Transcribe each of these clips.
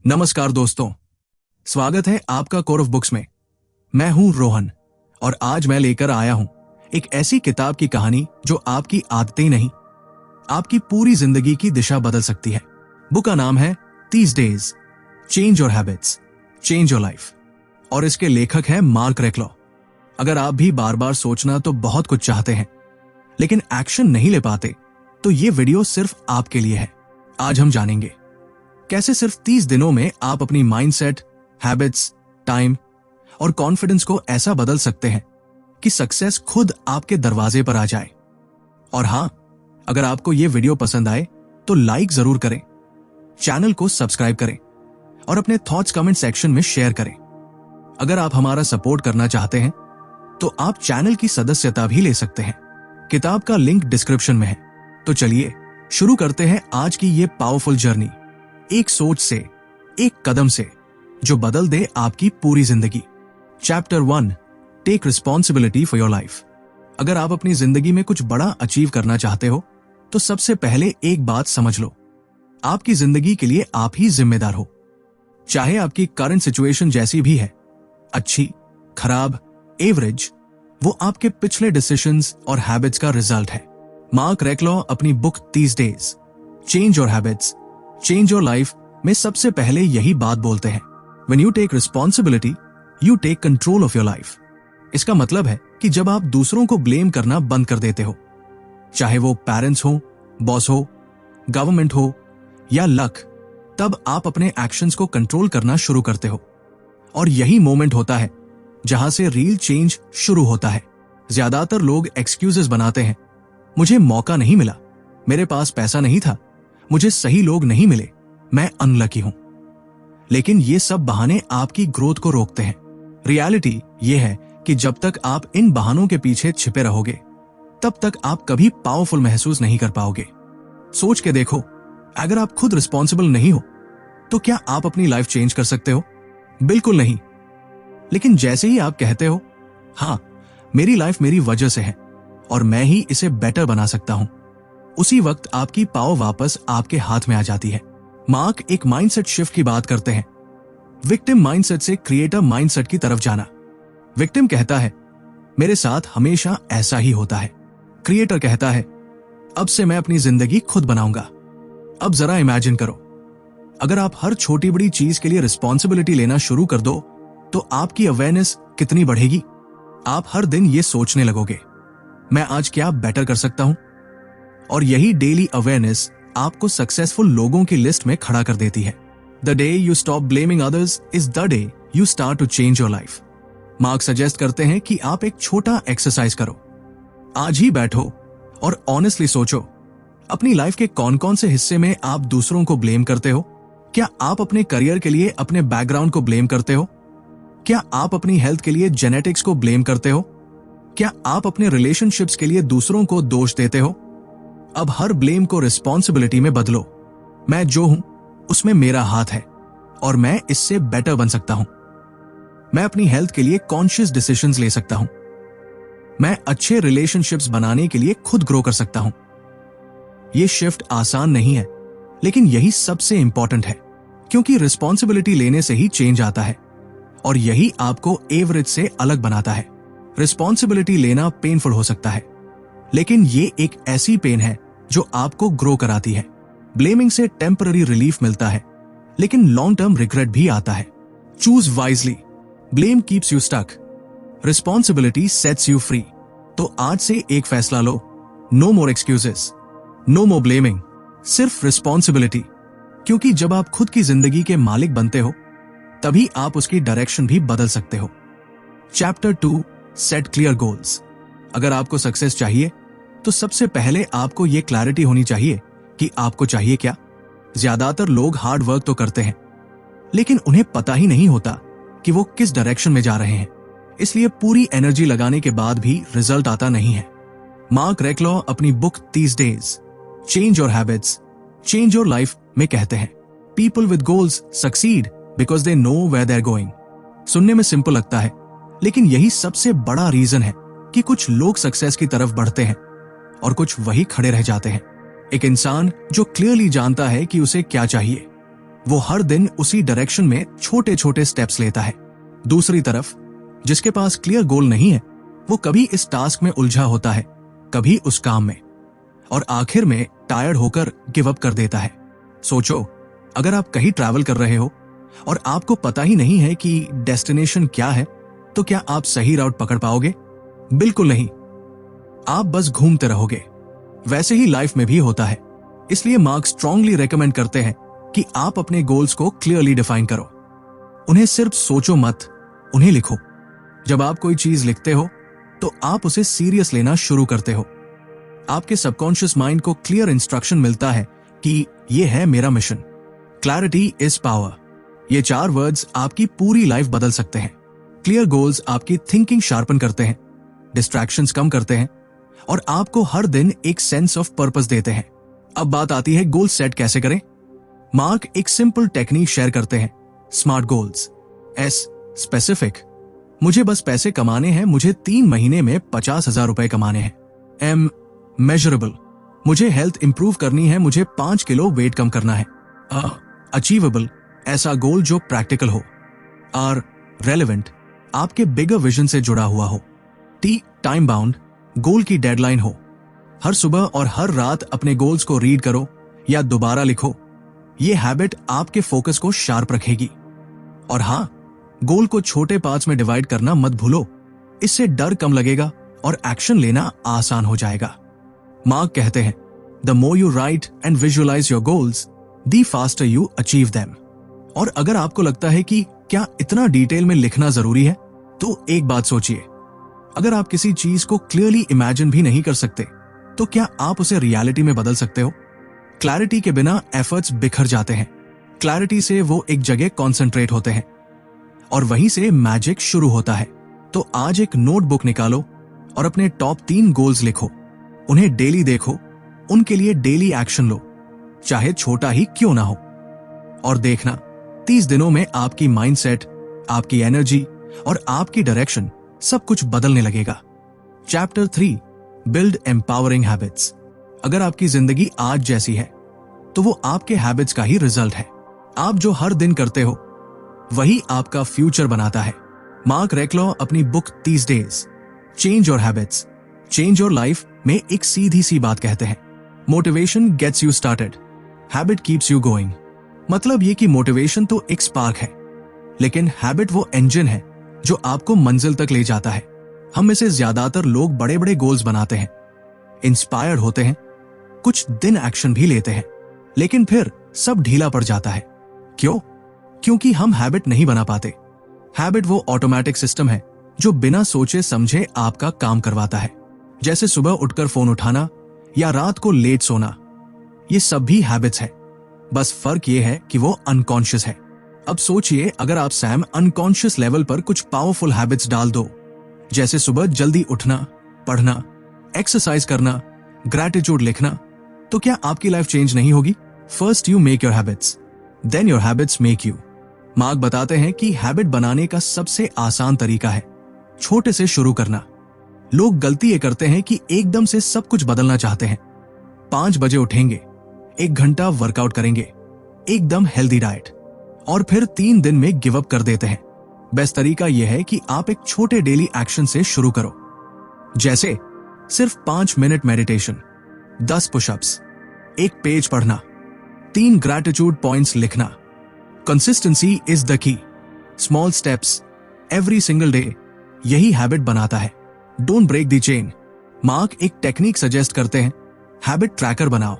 नमस्कार दोस्तों, स्वागत है आपका कोर ऑफ बुक्स में। मैं हूं रोहन और आज मैं लेकर आया हूं एक ऐसी किताब की कहानी जो आपकी आदतें नहीं, आपकी पूरी जिंदगी की दिशा बदल सकती है। बुक का नाम है 30 days, change your habits, change your life और इसके लेखक हैं मार्क रेक्लॉ। अगर आप भी बार बार सोचना तो बहुत कुछ चाहते हैं लेकिन एक्शन नहीं ले पाते, तो ये वीडियो सिर्फ आपके लिए है। आज हम जानेंगे कैसे सिर्फ 30 दिनों में आप अपनी माइंडसेट, हैबिट्स, टाइम और कॉन्फिडेंस को ऐसा बदल सकते हैं कि सक्सेस खुद आपके दरवाजे पर आ जाए। और हां, अगर आपको यह वीडियो पसंद आए तो लाइक जरूर करें, चैनल को सब्सक्राइब करें और अपने थॉट्स कमेंट सेक्शन में शेयर करें। अगर आप हमारा सपोर्ट करना चाहते हैं तो आप चैनल की सदस्यता भी ले सकते हैं। किताब का लिंक डिस्क्रिप्शन में है। तो चलिए शुरू करते हैं आज की ये पावरफुल जर्नी, एक सोच से, एक कदम से, जो बदल दे आपकी पूरी जिंदगी। Chapter 1, take responsibility for your life. अगर आप अपनी जिंदगी में कुछ बड़ा अचीव करना चाहते हो तो सबसे पहले एक बात समझ लो, आपकी जिंदगी के लिए आप ही जिम्मेदार हो। चाहे आपकी करंट सिचुएशन जैसी भी है, अच्छी, खराब, एवरेज, वो आपके पिछले डिसीजंस और हैबिट्स का रिजल्ट है। मार्क रेक्लॉ अपनी book 30 days, change your habits, change your life में सबसे पहले यही बात बोलते हैं, When you take responsibility, you take control of your life। इसका मतलब है कि जब आप दूसरों को ब्लेम करना बंद कर देते हो, चाहे वो पेरेंट्स हो, बॉस हो, गवर्नमेंट हो या लक, तब आप अपने एक्शंस को कंट्रोल करना शुरू करते हो। और यही मोमेंट होता है जहां से रियल चेंज शुरू होता है। ज्यादातर लोग एक्सक्यूजेस बनाते हैं, मुझे मौका नहीं मिला, मेरे पास पैसा नहीं था, मुझे सही लोग नहीं मिले, मैं अनलकी हूं। लेकिन ये सब बहाने आपकी ग्रोथ को रोकते हैं। रियलिटी ये है कि जब तक आप इन बहानों के पीछे छिपे रहोगे, तब तक आप कभी पावरफुल महसूस नहीं कर पाओगे। सोच के देखो, अगर आप खुद रिस्पॉन्सिबल नहीं हो तो क्या आप अपनी लाइफ चेंज कर सकते हो? बिल्कुल नहीं। लेकिन जैसे ही आप कहते हो, हाँ, मेरी लाइफ मेरी वजह से है और मैं ही इसे बेटर बना सकता हूं, उसी वक्त आपकी पावर वापस आपके हाथ में आ जाती है। मार्क एक माइंडसेट शिफ्ट की बात करते हैं, विक्टिम माइंडसेट से क्रिएटर माइंडसेट की तरफ जाना। विक्टिम कहता है, मेरे साथ हमेशा ऐसा ही होता है। क्रिएटर कहता है, अब से मैं अपनी जिंदगी खुद बनाऊंगा। अब जरा इमेजिन करो, अगर आप हर छोटी बड़ी चीज के लिए रिस्पॉन्सिबिलिटी लेना शुरू कर दो तो आपकी अवेयरनेस कितनी बढ़ेगी। आप हर दिन ये सोचने लगोगे, मैं आज क्या बेटर कर सकता हूं। और यही डेली अवेयरनेस आपको सक्सेसफुल लोगों की लिस्ट में खड़ा कर देती है। The day you stop blaming others is the day you start to change your life. Mark suggest करते हैं कि आप एक छोटा एक्सरसाइज करो। आज ही बैठो और ऑनेस्टली सोचो, अपनी लाइफ के कौन कौन से हिस्से में आप दूसरों को ब्लेम करते हो। क्या आप अपने करियर के लिए अपने बैकग्राउंड को ब्लेम करते हो? क्या आप अपनी हेल्थ के लिए जेनेटिक्स को ब्लेम करते हो? क्या आप अपने रिलेशनशिप्स के लिए दूसरों को दोष देते हो? अब हर ब्लेम को रिस्पॉन्सिबिलिटी में बदलो। मैं जो हूं उसमें मेरा हाथ है और मैं इससे बेटर बन सकता हूं। मैं अपनी हेल्थ के लिए कॉन्शियस डिसीजंस ले सकता हूं। मैं अच्छे रिलेशनशिप्स बनाने के लिए खुद ग्रो कर सकता हूं। यह शिफ्ट आसान नहीं है, लेकिन यही सबसे इंपॉर्टेंट है, क्योंकि रिस्पॉन्सिबिलिटी लेने से ही चेंज आता है और यही आपको एवरेज से अलग बनाता है। रिस्पॉन्सिबिलिटी लेना पेनफुल हो सकता है, लेकिन ये एक ऐसी पेन है जो आपको ग्रो कराती है। ब्लेमिंग से टेम्पररी रिलीफ मिलता है, लेकिन लॉन्ग टर्म रिग्रेट भी आता है। Choose wisely, blame keeps you stuck, responsibility sets you free. तो आज से एक फैसला लो, no more excuses, no more blaming, सिर्फ रिस्पॉन्सिबिलिटी। क्योंकि जब आप खुद की जिंदगी के मालिक बनते हो, तभी आप उसकी डायरेक्शन भी बदल सकते हो। Chapter 2, set clear goals. अगर आपको सक्सेस चाहिए तो सबसे पहले आपको यह क्लैरिटी होनी चाहिए कि आपको चाहिए क्या। ज्यादातर लोग हार्ड वर्क तो करते हैं, लेकिन उन्हें पता ही नहीं होता कि वो किस डायरेक्शन में जा रहे हैं, इसलिए पूरी एनर्जी लगाने के बाद भी रिजल्ट आता नहीं है। मार्क रेक्लॉ अपनी book 30 days, change your habits, change your life में कहते हैं, people with goals succeed because they know where they are going. सुनने में सिंपल लगता है, लेकिन यही सबसे बड़ा रीजन है कि कुछ लोग सक्सेस की तरफ बढ़ते हैं और कुछ वही खड़े रह जाते हैं। एक इंसान जो क्लियरली जानता है कि उसे क्या चाहिए, वो हर दिन उसी डायरेक्शन में छोटे छोटे स्टेप्स लेता है। दूसरी तरफ जिसके पास क्लियर गोल नहीं है, वो कभी इस टास्क में उलझा होता है, कभी उस काम में, और आखिर में टायर्ड होकर गिव अप कर देता है। सोचो, अगर आप कहीं ट्रैवल कर रहे हो और आपको पता ही नहीं है कि डेस्टिनेशन क्या है, तो क्या आप सही राउट पकड़ पाओगे? बिल्कुल नहीं, आप बस घूमते रहोगे। वैसे ही लाइफ में भी होता है। इसलिए मार्क स्ट्रांगली रेकमेंड करते हैं कि आप अपने गोल्स को क्लियरली डिफाइन करो। उन्हें सिर्फ सोचो मत, उन्हें लिखो। जब आप कोई चीज लिखते हो तो आप उसे सीरियस लेना शुरू करते हो। आपके सबकॉन्शियस माइंड को क्लियर इंस्ट्रक्शन मिलता है कि यह है मेरा मिशन। Clarity is power. ये 4 वर्ड्स आपकी पूरी लाइफ बदल सकते हैं। क्लियर गोल्स आपकी थिंकिंग शार्पन करते हैं, डिस्ट्रैक्शंस कम करते हैं और आपको हर दिन एक सेंस ऑफ पर्पस देते हैं। अब बात आती है गोल सेट कैसे करें। मार्क एक सिंपल टेक्निक शेयर करते हैं, स्मार्ट गोल्स। एस, स्पेसिफिक, मुझे बस पैसे कमाने हैं, मुझे 3 महीने में 50,000 रुपए कमाने हैं। एम, मेजरेबल, मुझे हेल्थ इंप्रूव करनी है, मुझे 5 किलो वेट कम करना है। अचीवेबल, ऐसा गोल जो प्रैक्टिकल हो। आर, रेलेवेंट, आपके बिगर विजन से जुड़ा हुआ हो। टी, टाइम बाउंड, गोल की डेडलाइन हो। हर सुबह और हर रात अपने गोल्स को रीड करो या दोबारा लिखो। ये हैबिट आपके फोकस को शार्प रखेगी। और हाँ, गोल को छोटे पार्ट्स में डिवाइड करना मत भूलो। इससे डर कम लगेगा और एक्शन लेना आसान हो जाएगा। मार्क कहते हैं, the more you write and visualise your goals, the faster you achieve them. और अगर आपको लगता है कि क्या इतना डिटेल में लिखना जरूरी है, तो एक बात सोचिए, अगर आप किसी चीज को क्लियरली इमेजिन भी नहीं कर सकते, तो क्या आप उसे रियलिटी में बदल सकते हो? क्लैरिटी के बिना एफर्ट्स बिखर जाते हैं। क्लैरिटी से वो एक जगह कॉन्सेंट्रेट होते हैं और वहीं से मैजिक शुरू होता है। तो आज एक नोटबुक निकालो और अपने टॉप 3 गोल्स लिखो। उन्हें डेली देखो, उनके लिए डेली एक्शन लो, चाहे छोटा ही क्यों ना हो। और देखना, 30 दिनों में आपकी माइंडसेट, आपकी एनर्जी और आपकी डायरेक्शन सब कुछ बदलने लगेगा। Chapter 3, build empowering habits. अगर आपकी जिंदगी आज जैसी है, तो वो आपके हैबिट्स का ही रिजल्ट है। आप जो हर दिन करते हो, वही आपका फ्यूचर बनाता है। मार्क रेक्लॉ अपनी book 30 days, change your habits, change your life में एक सीधी सी बात कहते हैं, motivation gets you started, habit keeps you going. मतलब ये कि मोटिवेशन तो एक स्पार्क है, लेकिन हैबिट वो इंजन है जो आपको मंजिल तक ले जाता है। हम में से ज्यादातर लोग बड़े बड़े गोल्स बनाते हैं, इंस्पायर्ड होते हैं, कुछ दिन एक्शन भी लेते हैं, लेकिन फिर सब ढीला पड़ जाता है। क्यों? क्योंकि हम हैबिट नहीं बना पाते। हैबिट वो ऑटोमेटिक सिस्टम है जो बिना सोचे समझे आपका काम करवाता है। जैसे सुबह उठकर फोन उठाना या रात को लेट सोना, ये सब भी हैबिट्स हैं। बस फर्क ये है कि वो अनकॉन्शियस है। अब सोचिए, अगर आप सैम अनकॉन्शियस लेवल पर कुछ पावरफुल हैबिट्स डाल दो, जैसे सुबह जल्दी उठना, पढ़ना, एक्सरसाइज करना, ग्रैटिट्यूड लिखना, तो क्या आपकी लाइफ चेंज नहीं होगी? First you make your habits, then your habits make you. Mark बताते हैं कि हैबिट बनाने का सबसे आसान तरीका है छोटे से शुरू करना। लोग गलती ये करते हैं कि एकदम से सब कुछ बदलना चाहते हैं। 5 बजे उठेंगे, 1 घंटा वर्कआउट करेंगे, एकदम हेल्दी डाइट, और फिर 3 दिन में गिव अप कर देते हैं। बेस्ट तरीका यह है कि आप एक छोटे डेली एक्शन से शुरू करो, जैसे सिर्फ 5 मिनट मेडिटेशन, 10 पुशअप्स, 1 पेज पढ़ना, 3 ग्रैटिट्यूड पॉइंट्स लिखना। Consistency is the key. Small steps every single day, यही हैबिट बनाता है। Don't break the chain. Mark एक टेक्निक सजेस्ट करते हैं, हैबिट ट्रैकर बनाओ।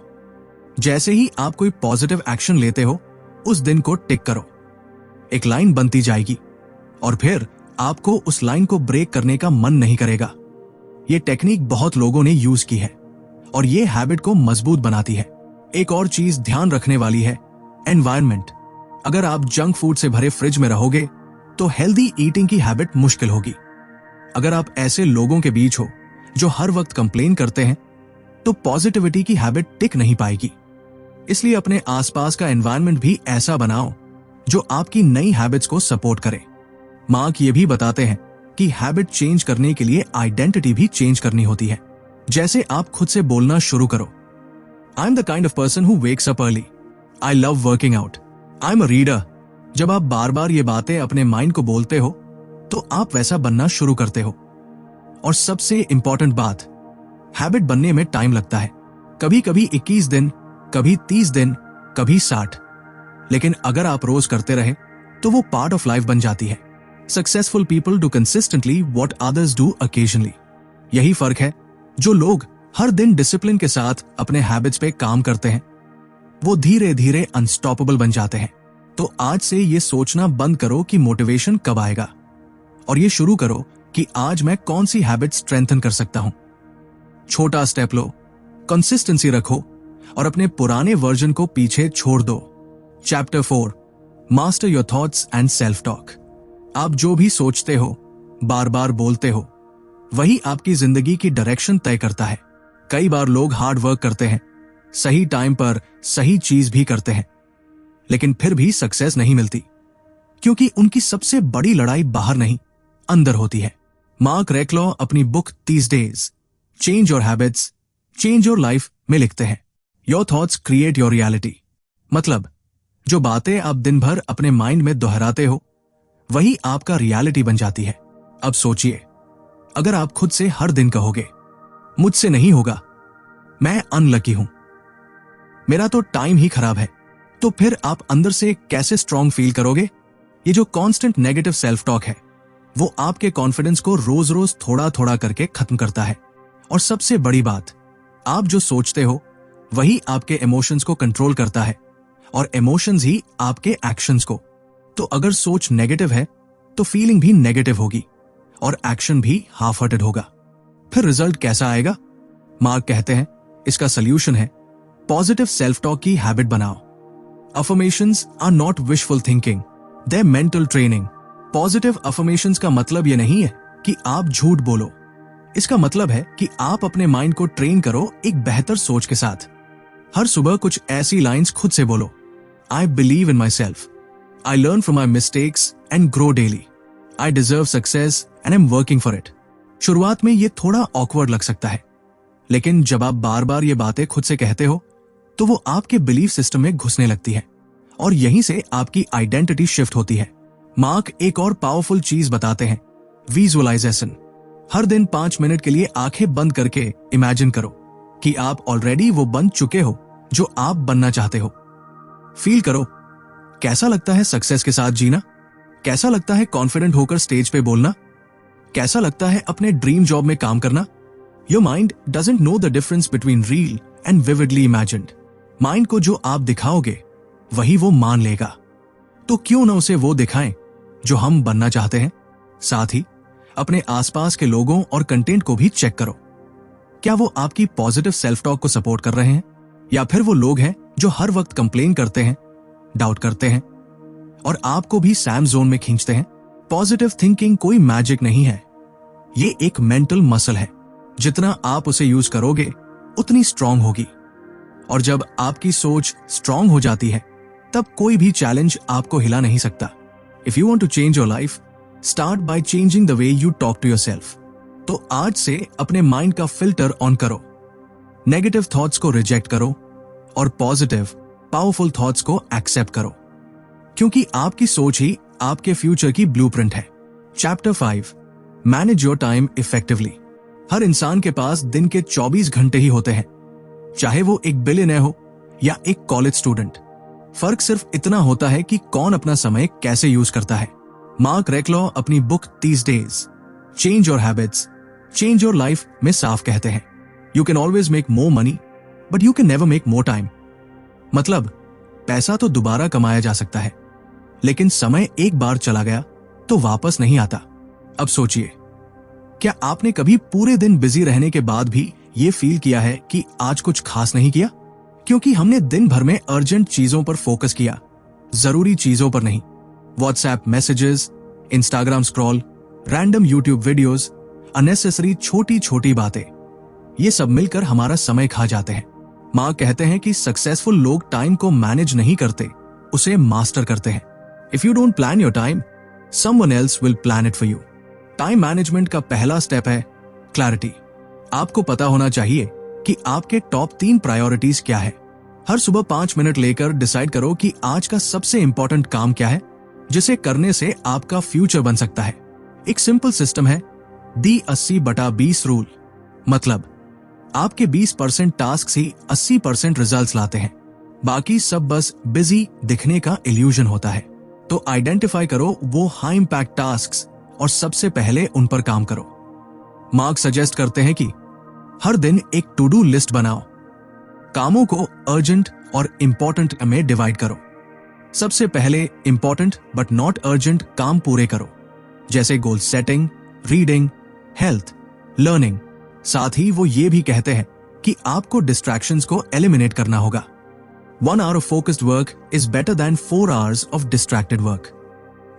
जैसे ही आप कोई पॉजिटिव एक्शन लेते हो, उस दिन को टिक करो। एक लाइन बनती जाएगी और फिर आपको उस लाइन को ब्रेक करने का मन नहीं करेगा। ये टेक्निक बहुत लोगों ने यूज की है और ये हैबिट को मजबूत बनाती है। एक और चीज ध्यान रखने वाली है, एनवायरनमेंट। अगर आप जंक फूड से भरे फ्रिज में रहोगे, तो हेल्दी ईटिंग की हैबिट मुश्किल होगी। अगर आप ऐसे लोगों के बीच हो जो हर वक्त कंप्लेन करते हैं, तो पॉजिटिविटी की हैबिट टिक नहीं पाएगी। इसलिए अपने आसपास का एनवायरनमेंट भी ऐसा बनाओ जो आपकी नई हैबिट्स को सपोर्ट करे। मार्क ये भी बताते हैं कि हैबिट चेंज करने के लिए आइडेंटिटी भी चेंज करनी होती है। जैसे आप खुद से बोलना शुरू करो, I am the kind of person who wakes up early, I love working out, I am a reader. जब आप बार बार ये बातें अपने माइंड को बोलते हो तो आप वैसा बनना शुरू करते हो। और सबसे इंपॉर्टेंट बात, हैबिट बनने में टाइम लगता है। कभी कभी 21 दिन, कभी 30 दिन, कभी 60। लेकिन अगर आप रोज करते रहे तो वो पार्ट ऑफ लाइफ बन जाती है। Successful people do consistently what others do occasionally. यही फर्क है। जो लोग हर दिन डिसिप्लिन के साथ अपने हैबिट्स पे काम करते हैं वो धीरे धीरे अनस्टॉपेबल बन जाते हैं। तो आज से ये सोचना बंद करो कि मोटिवेशन कब आएगा, और ये शुरू करो कि आज मैं कौन सी हैबिट स्ट्रेंथन कर सकता हूं। छोटा स्टेप लो, कंसिस्टेंसी रखो और अपने पुराने वर्जन को पीछे छोड़ दो। Chapter 4, master your thoughts and self talk. आप जो भी सोचते हो, बार बार बोलते हो, वही आपकी जिंदगी की डायरेक्शन तय करता है। कई बार लोग हार्ड वर्क करते हैं, सही टाइम पर सही चीज भी करते हैं, लेकिन फिर भी सक्सेस नहीं मिलती, क्योंकि उनकी सबसे बड़ी लड़ाई बाहर नहीं, अंदर होती है। मार्क रेक्लॉ अपनी book 30 days change your habits, change your life में लिखते हैं, your thoughts create your reality. मतलब जो बातें आप दिन भर अपने माइंड में दोहराते हो वही आपका रियलिटी बन जाती है। अब सोचिए, अगर आप खुद से हर दिन कहोगे मुझसे नहीं होगा, मैं अनलकी हूं, मेरा तो टाइम ही खराब है, तो फिर आप अंदर से कैसे स्ट्रांग फील करोगे? ये जो कांस्टेंट नेगेटिव सेल्फ टॉक है वो आपके कॉन्फिडेंस को रोज रोज थोड़ा थोड़ा करके खत्म करता है। और सबसे बड़ी बात, आप जो सोचते हो वही आपके इमोशंस को कंट्रोल करता है, और इमोशंस ही आपके एक्शंस को। तो अगर सोच नेगेटिव है तो फीलिंग भी नेगेटिव होगी और एक्शन भी हाफ हार्टेड होगा। फिर रिजल्ट कैसा आएगा? मार्क कहते हैं इसका सॉल्यूशन है पॉजिटिव सेल्फ टॉक की हैबिट बनाओ। Affirmations are not wishful thinking, they are mental training. Positive affirmations का मतलब यह नहीं है कि आप झूठ बोलो, इसका मतलब है कि आप अपने माइंड को ट्रेन करो एक बेहतर सोच के साथ। हर सुबह कुछ ऐसी लाइंस खुद से बोलो, I believe in my self, I learn from my mistakes and grow daily, I deserve success and I am working for it. शुरुआत में ये थोड़ा ऑकवर्ड लग सकता है, लेकिन जब आप बार बार ये बातें खुद से कहते हो तो वो आपके बिलीफ सिस्टम में घुसने लगती है, और यहीं से आपकी आइडेंटिटी शिफ्ट होती है। मार्क एक और पावरफुल चीज बताते हैं, विजुअलाइजेशन। हर दिन 5 मिनट के लिए आंखें बंद करके इमेजिन करो कि आप ऑलरेडी वो बन चुके हो जो आप बनना चाहते हो। फील करो कैसा लगता है सक्सेस के साथ जीना, कैसा लगता है कॉन्फिडेंट होकर स्टेज पे बोलना, कैसा लगता है अपने ड्रीम जॉब में काम करना। Your mind doesn't know the difference between real and vividly imagined. Mind को जो आप दिखाओगे वही वो मान लेगा, तो क्यों ना उसे वो दिखाएं जो हम बनना चाहते हैं। साथ ही अपने आसपास के लोगों और कंटेंट को भी चेक करो, क्या वो आपकी पॉजिटिव सेल्फ टॉक को सपोर्ट कर रहे हैं, या फिर वो लोग हैं जो हर वक्त कंप्लेन करते हैं, डाउट करते हैं और आपको भी सैम जोन में खींचते हैं। पॉजिटिव थिंकिंग कोई मैजिक नहीं है, ये एक मेंटल मसल है। जितना आप उसे यूज करोगे उतनी स्ट्रांग होगी, और जब आपकी सोच स्ट्रांग हो जाती है तब कोई भी चैलेंज आपको हिला नहीं सकता। If you want to change your life, start by changing the way you talk to yourself. तो आज से अपने माइंड का फिल्टर ऑन करो, नेगेटिव थॉट्स को रिजेक्ट करो और पॉजिटिव पावरफुल थॉट्स को एक्सेप्ट करो, क्योंकि आपकी सोच ही आपके फ्यूचर की ब्लूप्रिंट है। Chapter 5, manage your time effectively. हर इंसान के पास दिन के 24 घंटे ही होते हैं, चाहे वो एक बिलियनर हो या एक कॉलेज स्टूडेंट। फर्क सिर्फ इतना होता है कि कौन अपना समय कैसे यूज करता है। मार्क रेक्लॉ अपनी book 30 days change your habits, change your life में साफ कहते हैं, you can always make more money but you can never make more time. मतलब पैसा तो दोबारा कमाया जा सकता है, लेकिन समय एक बार चला गया तो वापस नहीं आता। अब सोचिए, क्या आपने कभी पूरे दिन बिजी रहने के बाद भी ये फील किया है कि आज कुछ खास नहीं किया? क्योंकि हमने दिन भर में अर्जेंट चीजों पर फोकस किया, जरूरी चीजों पर नहीं। WhatsApp messages, Instagram scroll, random YouTube videos, unnecessary छोटी छोटी बातें, ये सब मिलकर हमारा समय खा जाते हैं। माँ कहते हैं कि सक्सेसफुल लोग टाइम को मैनेज नहीं करते, उसे मास्टर करते हैं। If you don't plan your time, someone else will plan it for you. Time management का पहला स्टेप है क्लैरिटी। आपको पता होना चाहिए कि आपके टॉप 3 प्रायोरिटीज क्या है। हर सुबह 5 मिनट लेकर डिसाइड करो कि आज का सबसे इंपॉर्टेंट काम क्या है, जिसे करने से आपका फ्यूचर बन सकता है। एक सिंपल सिस्टम है, दी 80/20 रूल। मतलब आपके 20% टास्क ही 80% रिजल्ट्स लाते हैं, बाकी सब बस बिजी दिखने का इल्यूजन होता है। तो आइडेंटिफाई करो वो हाई इंपैक्ट टास्क्स और सबसे पहले उन पर काम करो। मार्क सजेस्ट करते हैं कि हर दिन एक टू डू लिस्ट बनाओ, कामों को अर्जेंट और इंपॉर्टेंट में डिवाइड करो। सबसे पहले इंपॉर्टेंट बट नॉट अर्जेंट काम पूरे करो, जैसे goal setting, reading, health, learning. साथ ही वो ये भी कहते हैं कि आपको डिस्ट्रैक्शंस को एलिमिनेट करना होगा। 1 hour of focused work is better than 4 hours of distracted work।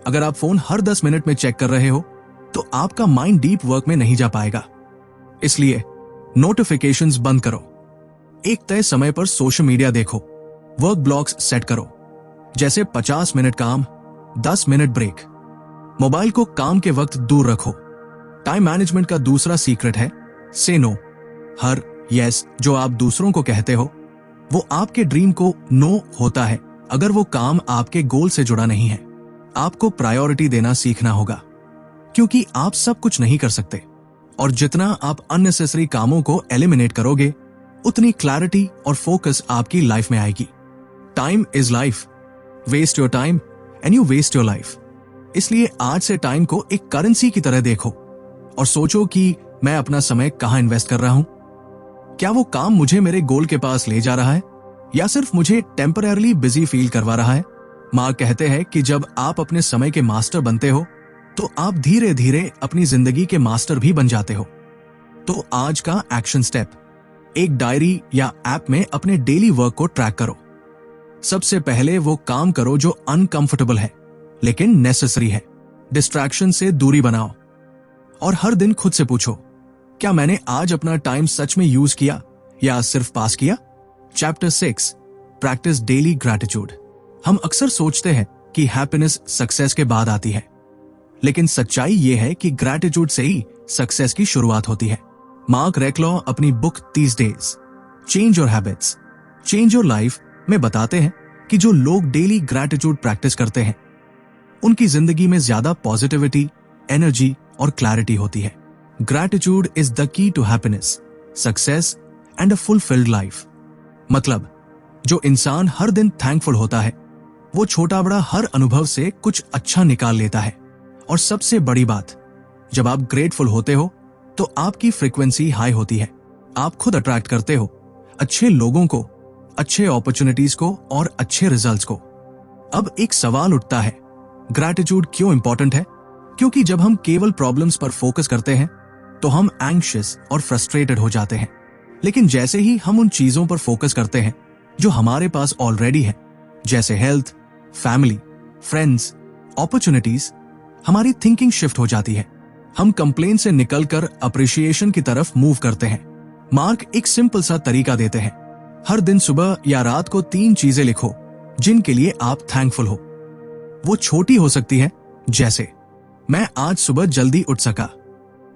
अगर आप फोन हर 10 मिनट में चेक कर रहे हो तो आपका माइंड डीप वर्क में नहीं जा पाएगा। इसलिए नोटिफिकेशंस बंद करो, एक तय समय पर सोशल मीडिया देखो, वर्क ब्लॉक्स सेट करो, जैसे 50 मिनट काम, 10 मिनट ब्रेक। मोबाइल को काम के वक्त दूर रखो। टाइम मैनेजमेंट का दूसरा सीक्रेट है से नो। हर यस जो आप दूसरों को कहते हो वो आपके ड्रीम को नो होता है अगर वो काम आपके गोल से जुड़ा नहीं है। आपको प्रायोरिटी देना सीखना होगा, क्योंकि आप सब कुछ नहीं कर सकते, और जितना आप अननेसेसरी कामों को एलिमिनेट करोगे उतनी क्लैरिटी और फोकस आपकी लाइफ में आएगी। Time is life, waste your time and you waste your life. इसलिए आज से टाइम को एक करेंसी की तरह देखो और सोचो कि मैं अपना समय कहां इन्वेस्ट कर रहा हूं। क्या वो काम मुझे मेरे गोल के पास ले जा रहा है या सिर्फ मुझे टेम्पररीली बिजी फील करवा रहा है। मार्क कहते हैं कि जब आप अपने समय के मास्टर बनते हो तो आप धीरे धीरे अपनी जिंदगी के मास्टर भी बन जाते हो। तो आज का एक्शन स्टेप, एक डायरी या ऐप में अपने डेली वर्क को ट्रैक करो। सबसे पहले वो काम करो जो अनकंफर्टेबल है लेकिन नेसेसरी है। डिस्ट्रैक्शन से दूरी बनाओ और हर दिन खुद से पूछो, क्या मैंने आज अपना टाइम सच में यूज किया या सिर्फ पास किया। Chapter 6, practice daily gratitude. हम अक्सर सोचते हैं कि हैप्पीनेस सक्सेस के बाद आती है, लेकिन सच्चाई यह है कि ग्रैटिट्यूड से ही सक्सेस की शुरुआत होती है। मार्क रेक्लॉ अपनी book 30 days change your habits, change your life में बताते हैं कि जो लोग डेली ग्रैटिट्यूड प्रैक्टिस करते हैं उनकी जिंदगी में ज्यादा पॉजिटिविटी, एनर्जी और क्लैरिटी होती है। Gratitude is the key to happiness, success and a fulfilled life. मतलब जो इंसान हर दिन थैंकफुल होता है वो छोटा बड़ा हर अनुभव से कुछ अच्छा निकाल लेता है। और सबसे बड़ी बात, जब आप ग्रेटफुल होते हो तो आपकी फ्रीक्वेंसी हाई होती है। आप खुद अट्रैक्ट करते हो अच्छे लोगों को, अच्छे अपॉर्चुनिटीज को और अच्छे रिजल्ट्स को। अब एक सवाल उठता है, ग्रैटिट्यूड क्यों इंपॉर्टेंट है? क्योंकि जब हम केवल प्रॉब्लम्स पर फोकस करते हैं तो हम एंग्शियस और फ्रस्ट्रेटेड हो जाते हैं। लेकिन जैसे ही हम उन चीजों पर फोकस करते हैं जो हमारे पास ऑलरेडी है, जैसे हेल्थ, फैमिली, फ्रेंड्स, अपॉर्चुनिटीज, हमारी थिंकिंग शिफ्ट हो जाती है। हम कंप्लेन से निकलकर अप्रिशिएशन की तरफ मूव करते हैं। मार्क एक सिंपल सा तरीका देते हैं, हर दिन सुबह या रात को 3 चीजें लिखो जिनके लिए आप थैंकफुल हो। वो छोटी हो सकती है, जैसे मैं आज सुबह जल्दी उठ सका,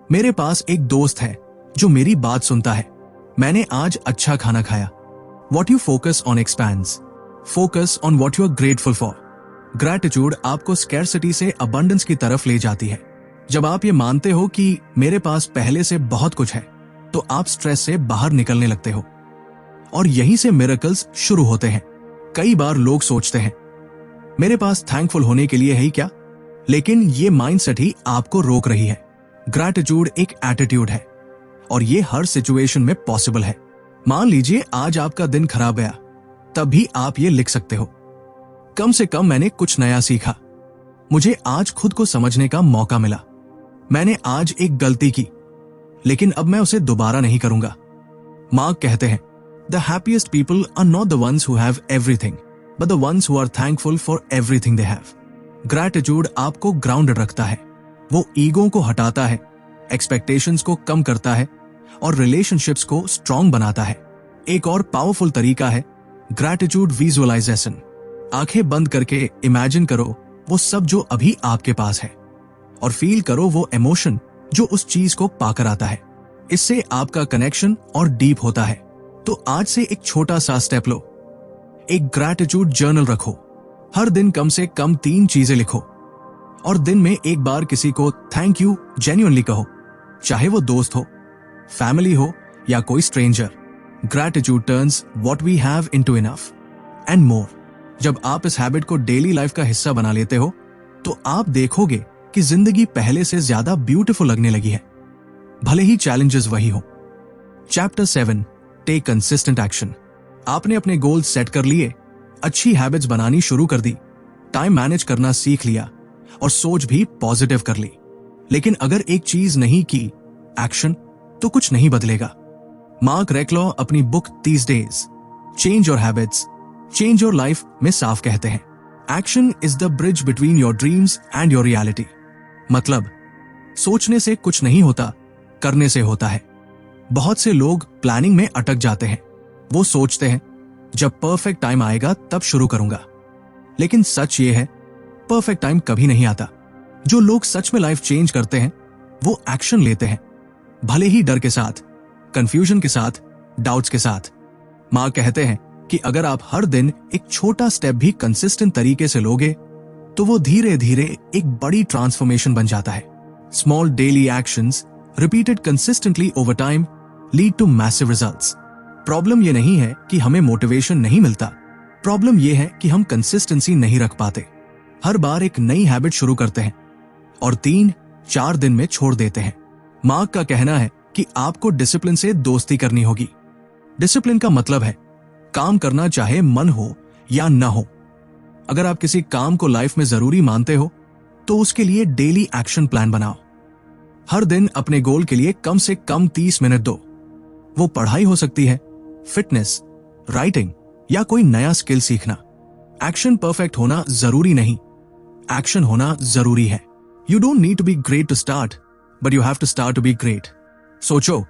मेरे पास एक दोस्त है जो मेरी बात सुनता है, मैंने आज अच्छा खाना खाया। What you focus on expands. Focus on what you are grateful for. Gratitude आपको स्कैर्सिटी से अबंडेंस की तरफ ले जाती है। जब आप ये मानते हो कि मेरे पास पहले से बहुत कुछ है तो आप स्ट्रेस से बाहर निकलने लगते हो और यहीं से मिरेकल्स शुरू होते हैं। कई बार लोग सोचते हैं मेरे पास थैंकफुल होने के लिए है ही क्या, लेकिन ये माइंडसेट ही आपको रोक रही है। ग्रैटिट्यूड एक एटीट्यूड है और ये हर सिचुएशन में पॉसिबल है। मान लीजिए आज आपका दिन खराब गया, तब भी आप ये लिख सकते हो, कम से कम मैंने कुछ नया सीखा, मुझे आज खुद को समझने का मौका मिला, मैंने आज एक गलती की लेकिन अब मैं उसे दोबारा नहीं करूंगा। मार्क कहते हैं, the happiest people are not the ones who have everything but the ones who are thankful for everything they have. Gratitude आपको ग्राउंडेड रखता है, वो ईगो को हटाता है, एक्सपेक्टेशंस को कम करता है और रिलेशनशिप्स को स्ट्रॉन्ग बनाता है। एक और पावरफुल तरीका है ग्रैटिट्यूड विजुअलाइजेशन। आंखें बंद करके इमेजिन करो वो सब जो अभी आपके पास है और फील करो वो इमोशन जो उस चीज को पाकर आता है। इससे आपका कनेक्शन और डीप होता है। तो आज से एक छोटा सा स्टेप लो, एक ग्रैटिट्यूड जर्नल रखो। हर दिन कम से कम 3 चीजें लिखो और दिन में एक बार किसी को थैंक यू जेन्युइनली कहो, चाहे वो दोस्त हो, फैमिली हो या कोई stranger. Gratitude turns what we have into enough and more. जब आप इस हैबिट को डेली लाइफ का हिस्सा बना लेते हो तो आप देखोगे कि जिंदगी पहले से ज्यादा ब्यूटीफुल लगने लगी है, भले ही चैलेंजेस वही हो। Chapter 7, take consistent action. आपने अपने गोल सेट कर लिए, अच्छी हैबिट्स बनानी शुरू कर दी, टाइम मैनेज करना सीख लिया और सोच भी पॉजिटिव कर ली, लेकिन अगर एक चीज नहीं की, एक्शन, तो कुछ नहीं बदलेगा। मार्क रेक्लॉ अपनी book 30 days change your habits change your life में साफ कहते हैं, action is the bridge between your dreams and your reality. मतलब सोचने से कुछ नहीं होता, करने से होता है। बहुत से लोग प्लानिंग में अटक जाते हैं। वो सोचते हैं जब परफेक्ट टाइम आएगा तब शुरू करूंगा, लेकिन सच ये है परफेक्ट टाइम कभी नहीं आता। जो लोग सच में लाइफ चेंज करते हैं वो एक्शन लेते हैं, भले ही डर के साथ, कंफ्यूजन के साथ, डाउट्स के साथ। मां कहते हैं कि अगर आप हर दिन एक छोटा स्टेप भी कंसिस्टेंट तरीके से लोगे तो वो धीरे धीरे एक बड़ी ट्रांसफॉर्मेशन बन जाता है। Small daily actions repeated consistently over time lead to massive results. Problem ये नहीं है कि हमें मोटिवेशन नहीं मिलता, प्रॉब्लम ये है कि हम कंसिस्टेंसी नहीं रख पाते। हर बार एक नई हैबिट शुरू करते हैं और 3-4 दिन में छोड़ देते हैं। मार्क का कहना है कि आपको डिसिप्लिन से दोस्ती करनी होगी। डिसिप्लिन का मतलब है काम करना चाहे मन हो या ना हो। अगर आप किसी काम को लाइफ में जरूरी मानते हो तो उसके लिए डेली एक्शन प्लान बनाओ। हर दिन अपने गोल के लिए कम से कम 30 मिनट दो। वो पढ़ाई हो सकती है, फिटनेस, राइटिंग या कोई नया स्किल सीखना। एक्शन परफेक्ट होना जरूरी नहीं, एक्शन होना जरूरी है। You don't need to be great to start, but you have to start to be great. सोचो,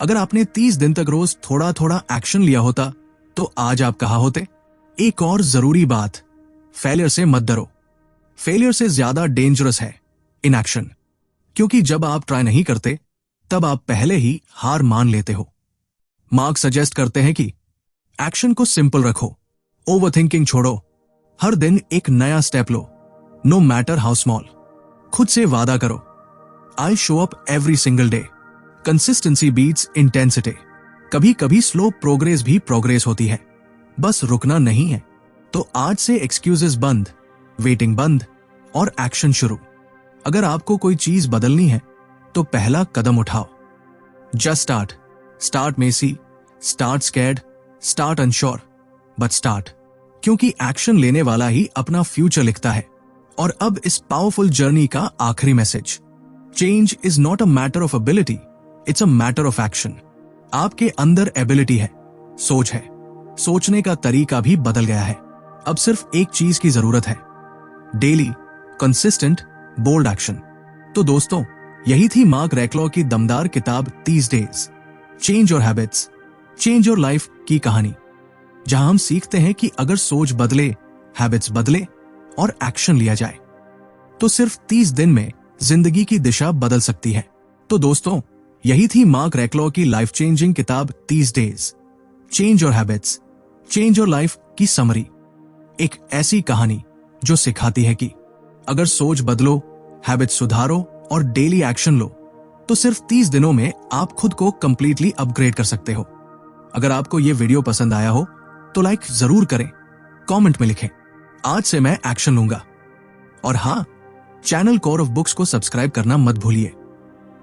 अगर आपने 30 दिन तक रोज थोड़ा थोड़ा एक्शन लिया होता तो आज आप कहां होते। एक और जरूरी बात, फेलियर से मत डरो। फेलियर से ज्यादा डेंजरस है इनएक्शन, क्योंकि जब आप ट्राई नहीं करते तब आप पहले ही हार मान लेते हो। मार्क सजेस्ट करते हैं कि एक्शन को सिंपल रखो, ओवरथिंकिंग छोड़ो, हर दिन एक नया स्टेप लो, नो मैटर हाउ स्मॉल। खुद से वादा करो, I show up every single day. Consistency beats intensity. कभी कभी स्लो प्रोग्रेस भी प्रोग्रेस होती है, बस रुकना नहीं है। तो आज से एक्सक्यूजेस बंद, वेटिंग बंद और एक्शन शुरू। अगर आपको कोई चीज बदलनी है तो पहला कदम उठाओ। Just start. Start messy, start scared, start unsure, but start. क्योंकि एक्शन लेने वाला ही अपना फ्यूचर लिखता है। और अब इस पावरफुल जर्नी का आखिरी message, change is not a matter of ability, it's a matter of action. आपके अंदर एबिलिटी है, सोच है, सोचने का तरीका भी बदल गया है। अब सिर्फ एक चीज की जरूरत है, डेली कंसिस्टेंट बोल्ड एक्शन। तो दोस्तों, यही थी मार्क रेक्लॉ की दमदार किताब 30 days change your habits change your life की कहानी, जहां हम सीखते हैं कि अगर सोच बदले, हैबिट्स बदले और एक्शन लिया जाए तो सिर्फ 30 दिन में जिंदगी की दिशा बदल सकती है। तो दोस्तों, यही थी मार्क रेक्लॉ की लाइफ चेंजिंग किताब 30 days change your habits change your life की समरी। एक ऐसी कहानी जो सिखाती है कि अगर सोच बदलो, हैबिट्स सुधारो और डेली एक्शन लो तो सिर्फ 30 दिनों में आप खुद को कंप्लीटली अपग्रेड कर सकते हो। अगर आपको यह वीडियो पसंद आया हो तो लाइक जरूर करें, कमेंट में लिखें, आज से मैं एक्शन लूंगा। और हां, चैनल कोर ऑफ बुक्स को सब्सक्राइब करना मत भूलिए,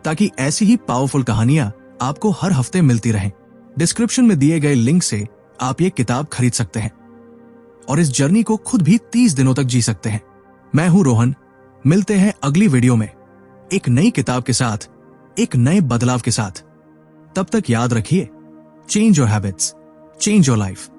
ताकि ऐसी ही पावरफुल कहानियां आपको हर हफ्ते मिलती रहें। डिस्क्रिप्शन में दिए गए लिंक से आप ये किताब खरीद सकते हैं और इस जर्नी को खुद भी 30 दिनों तक जी सकते हैं। मैं हूं रोहन, मिलते हैं अगली वीडियो में एक नई किताब के साथ, एक नए बदलाव के साथ। तब तक याद रखिए, change your habits change your life.